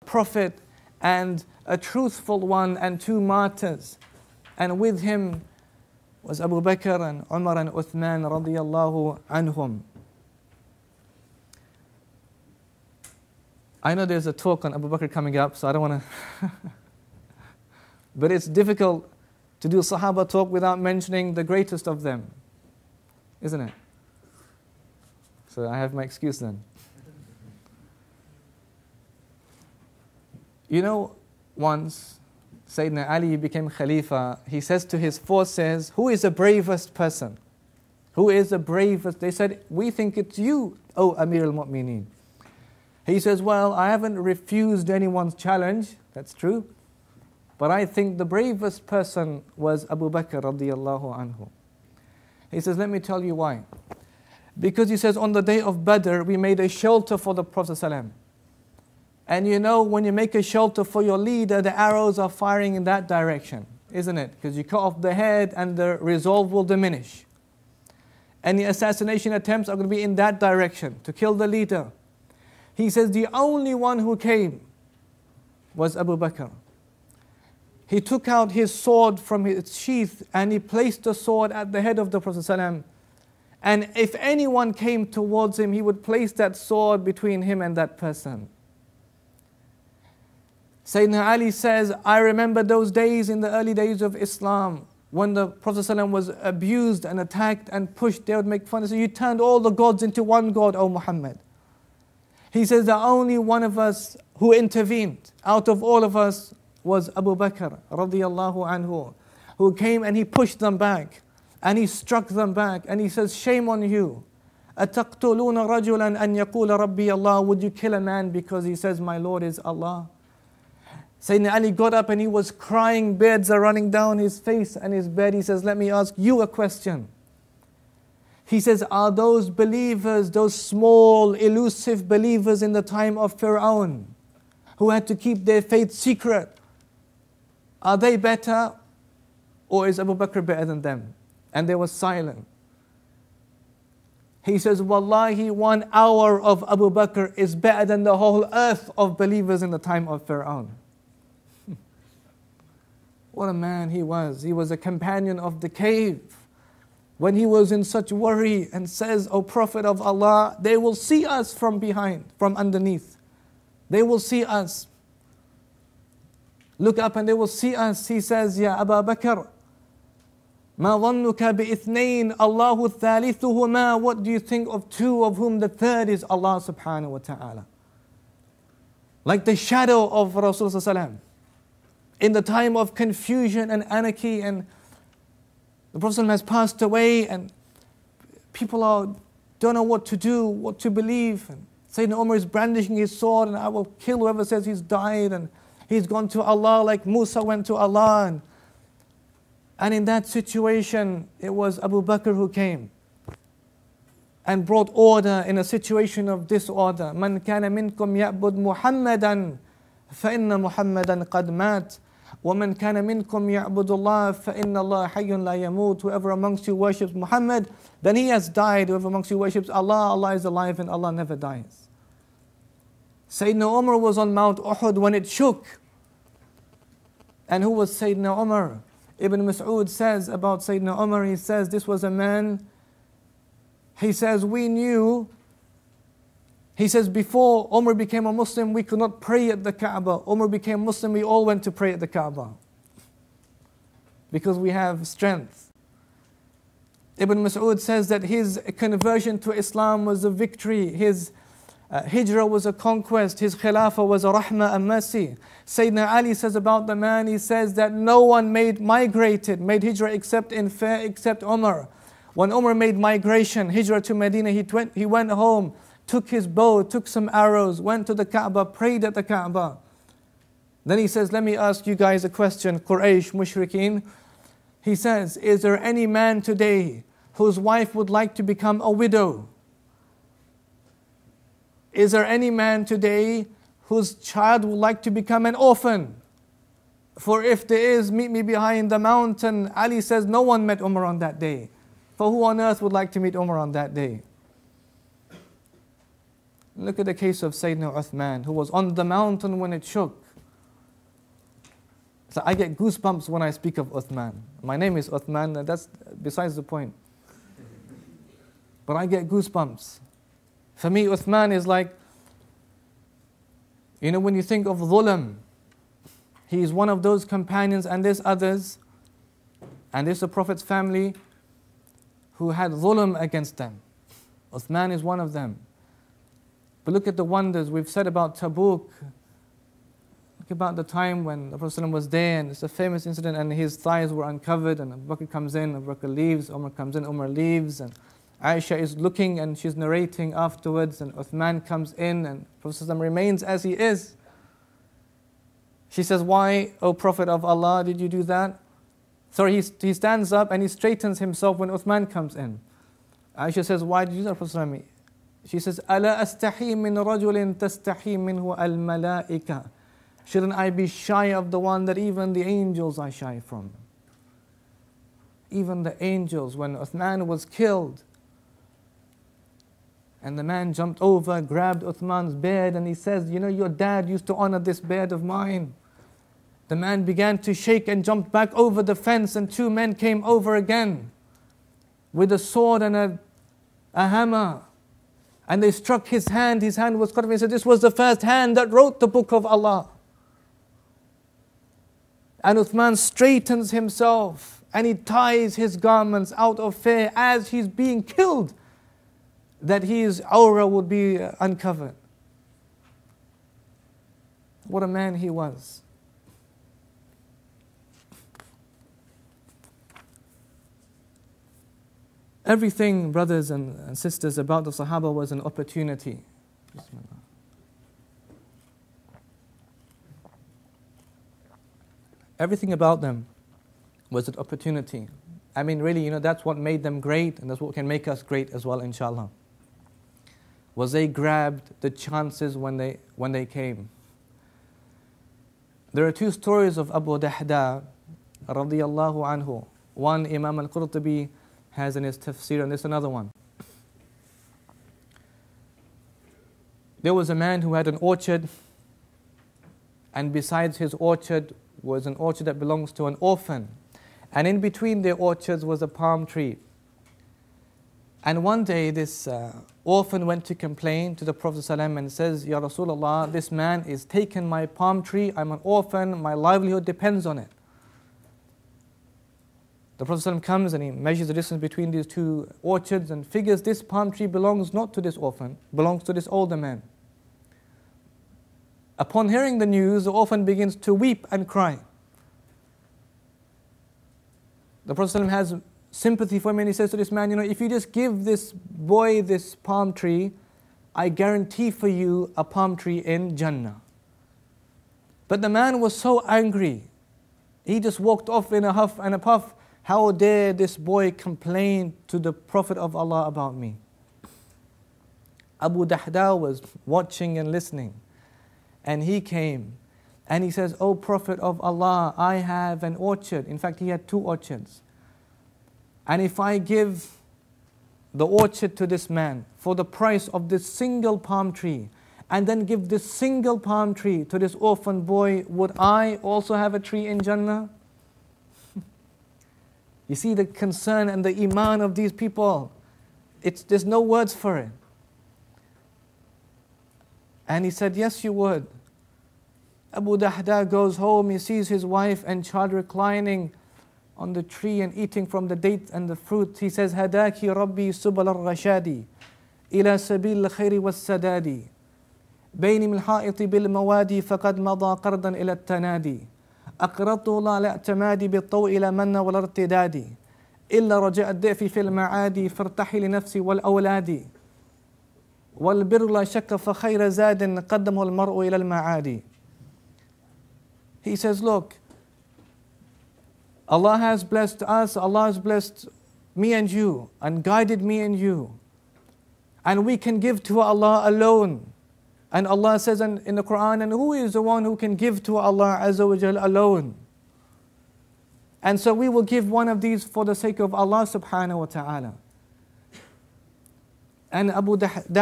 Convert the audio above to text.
prophet and a truthful one and two martyrs. And with him was Abu Bakr and Umar and Uthman radiyallahu anhum. I know there's a talk on Abu Bakr coming up, so I don't want to... But it's difficult to do Sahaba talk without mentioning the greatest of them, isn't it? So I have my excuse then. You know, once Sayyidina Ali became Khalifa, he says to his forces, who is the bravest person? Who is the bravest? They said, we think it's you, O Amir al-Mu'mineen. He says, well, I haven't refused anyone's challenge, that's true. But I think the bravest person was Abu Bakr radiyallahu anhu. He says, let me tell you why. Because he says, on the day of Badr, we made a shelter for the Prophet ﷺ. And you know, when you make a shelter for your leader, the arrows are firing in that direction, isn't it? Because you cut off the head and the resolve will diminish. Any assassination attempts are going to be in that direction, to kill the leader. He says, the only one who came was Abu Bakr. He took out his sword from its sheath and he placed the sword at the head of the Prophet ﷺ. And if anyone came towards him, he would place that sword between him and that person. Sayyidina Ali says, I remember those days in the early days of Islam when the Prophet ﷺ was abused and attacked and pushed. They would make fun and say, you turned all the gods into one God, O Muhammad. He says the only one of us who intervened out of all of us was Abu Bakr radiyallahu anhu, who came and he pushed them back and he struck them back and he says, shame on you. أَتَقْتُلُونَ رَجُلًا أَنْ يَقُولَ رَبِّيَ اللَّهُ. Would you kill a man because he says, my Lord is Allah? Sayyidina Ali got up and he was crying, beards are running down his face and his beard. He says, let me ask you a question. He says, are those believers, those small, elusive believers in the time of Fir'aun, who had to keep their faith secret, are they better or is Abu Bakr better than them? And they were silent. He says, Wallahi, 1 hour of Abu Bakr is better than the whole earth of believers in the time of Fir'aun. What a man he was. He was a companion of the cave. When he was in such worry and says, O Prophet of Allah, they will see us from behind, from underneath. They will see us. Look up and they will see us. He says, Ya Abu Bakr, ما ظنك بإثنين الله ثالثهما. What do you think of two of whom the third is Allah subhanahu wa ta'ala? Like the shadow of Rasulullah in the time of confusion and anarchy, and the Prophet has passed away and people don't know what to do, what to believe. And Sayyidina Umar is brandishing his sword and I will kill whoever says he's died and he's gone to Allah like Musa went to Allah. And in that situation, it was Abu Bakr who came and brought order in a situation of disorder. Man kana minkum ya'bud Muhammadan fa inna Muhammadan qad mat. وَمَنْ كَانَ مِنْكُمْ يَعْبُدُ اللَّهَ فَإِنَّ اللَّهَ حَيٌّ لَا يَمُوتُ. Whoever amongst you worships Muhammad, then he has died. Whoever amongst you worships Allah, Allah is alive and Allah never dies. Sayyidina Umar was on Mount Uhud when it shook. And who was Sayyidina Umar? Ibn Mas'ud says about Sayyidina Umar, he says this was a man, he says we knew, he says before Umar became a Muslim, we could not pray at the Kaaba. Umar became Muslim, we all went to pray at the Kaaba. Because we have strength. Ibn Mas'ud says that his conversion to Islam was a victory. His hijrah was a conquest. His khilafah was a rahmah, a mercy. Sayyidina Ali says about the man, he says that no one made hijrah except Umar. When Umar made migration, hijrah to Medina, he went home, took his bow, took some arrows, went to the Kaaba, prayed at the Kaaba. Then he says, let me ask you guys a question, Quraysh, Mushrikeen. He says, is there any man today whose wife would like to become a widow? Is there any man today whose child would like to become an orphan? For if there is, meet me behind the mountain. Ali says, no one met Umar on that day. For who on earth would like to meet Umar on that day? Look at the case of Sayyidina Uthman, who was on the mountain when it shook. So I get goosebumps when I speak of Uthman. My name is Uthman, that's besides the point. But I get goosebumps. For me, Uthman is like, you know, when you think of dhulam, he is one of those companions, and there's others, and there's the Prophet's family who had dhulam against them. Uthman is one of them. But look at the wonders we've said about Tabuk. Look about the time when the Prophet was there, and it's a famous incident, and his thighs were uncovered, and Abu Bakr comes in, Abu Bakr leaves, Umar comes in, Umar leaves, and Aisha is looking and she's narrating afterwards, and Uthman comes in, and Prophet remains as he is. She says, "Why, O Prophet of Allah, did you do that?" Sorry, he stands up and he straightens himself when Uthman comes in. Aisha says, "Why did you do that, Prophet?" She says, "Ala astahi min rajulin tastahi minhu al-malaika." Shouldn't I be shy of the one that even the angels are shy from? Even the angels, when Uthman was killed, and the man jumped over, grabbed Uthman's beard, and he says, "You know, your dad used to honor this beard of mine." The man began to shake and jumped back over the fence, and two men came over again with a sword and a hammer. And they struck his hand was cut off. He said, "This was the first hand that wrote the book of Allah." And Uthman straightens himself and he ties his garments out of fear as he's being killed, that his aura would be uncovered. What a man he was. Everything, brothers and sisters, about the Sahaba was an opportunity. Everything about them was an opportunity. I mean, really, you know, that's what made them great, and that's what can make us great as well, inshallah. Was they grabbed the chances when they came. There are two stories of Abu Dahda, radiyallahu anhu. One Imam al-Qurtubi has in his tafsir, and there's another one. There was a man who had an orchard, and besides his orchard was an orchard that belongs to an orphan. And in between their orchards was a palm tree. And one day this orphan went to complain to the Prophet ﷺ and says, "Ya Rasulullah, this man is taken my palm tree, I'm an orphan, my livelihood depends on it." The Prophet ﷺ comes and he measures the distance between these two orchards and figures this palm tree belongs not to this orphan, belongs to this older man. Upon hearing the news, the orphan begins to weep and cry. The Prophet ﷺ has sympathy for him and he says to this man, "You know, if you just give this boy this palm tree, I guarantee for you a palm tree in Jannah." But the man was so angry, he just walked off in a huff and a puff. How dare this boy complain to the Prophet of Allah about me? Abu Dahda was watching and listening, and he came and he says, "O Prophet of Allah, I have an orchard." In fact, he had two orchards. "And if I give the orchard to this man for the price of this single palm tree, and then give this single palm tree to this orphan boy, would I also have a tree in Jannah?" You see the concern and the iman of these people. There's no words for it. And he said, "Yes, you would." Abu Dahda goes home, he sees his wife and child reclining on the tree and eating from the date and the fruit. He says, "Hadaki Rabbi subal al-rashadi ila sabil al-khayri was-sadadi bayni al-ha'iti bil-mawadi faqad mada qardan ila al-tanadi أقرضته لا لاعتمادي بالطوء إلى من والارتداد إلا رجاء الضعف في المعادي فارتحي لنفسي والأولاد والبر لا شك فخير زاد قدمه المرء إلى المعادي." He says, "Look, Allah has blessed us, Allah has blessed me and you, and guided me and you. And we can give to Allah alone. And Allah says in the Quran, and who is the one who can give to Allah Azza wa Jal alone? And so we will give one of these for the sake of Allah subhanahu wa ta'ala." And Abu Dahda